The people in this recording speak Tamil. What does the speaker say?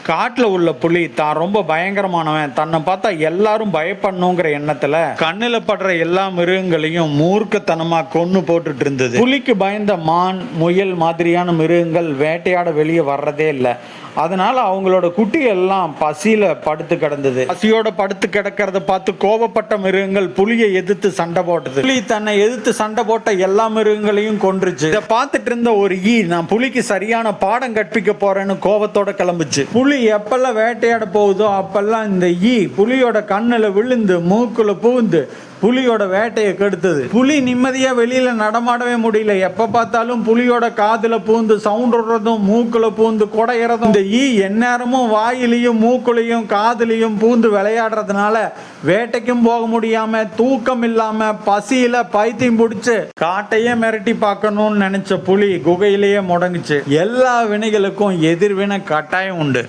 காட்டுல உள்ள புலி தான் ரொம்ப பயங்கரமானவன், தன்னை பார்த்தா எல்லாரும் பயப்படணுங்கிற எண்ணத்துல கண்ணுல படுற எல்லா மிருகங்களையும் மூர்க்கத்தனமா கொன்னு போட்டுட்டு இருந்தது. புலிக்கு பயந்த மான், முயல் மாதிரியான மிருகங்கள் வேட்டையாட வெளியே வர்றதே இல்லை. அதனால அவங்களோட குட்டி எல்லாம் பசியில படுத்து கிடந்தது. பசியோட படுத்து கிடக்கிறத பார்த்து கோபப்பட்ட மிருகங்கள் புலியை எதிர்த்து சண்டை போட்டது. புலி தன்னை எதிர்த்து சண்டை போட்ட எல்லா மிருகங்களையும் கொன்றுச்சு. இதை பார்த்துட்டு இருந்த ஒரு ஈ, நான் புலிக்கு சரியான பாடம் கற்பிக்க போறேன்னு கோபத்தோட கிளம்புச்சு. புலி எப்பெல்லாம் வேட்டையாட போகுதோ அப்பெல்லாம் இந்த ஈ புலியோட கண்ணுல விழுந்து மூக்குல புகுந்து புலியோட வேட்டையை கெடுத்தது. புலி நிம்மதியா வெளியில நடமாடவே முடியல. எப்ப பார்த்தாலும் புலியோட காதுல பூந்து சவுண்ட் விடுறதும், மூக்குல பூந்து குடையறதும். இந்த ஈ எந்நேரமும் வாயிலையும் மூக்குலையும் காதுலையும் பூந்து விளையாடுறதுனால வேட்டைக்கும் போக முடியாம, தூக்கம் இல்லாம, பசியில பைத்தியம் பிடிச்சு காட்டையே மிரட்டி பார்க்கணும்னு நினைச்ச புலி குகையிலேயே முடங்குச்சு. எல்லா வினைகளுக்கும் எதிர்வினை கட்டாயம் உண்டு.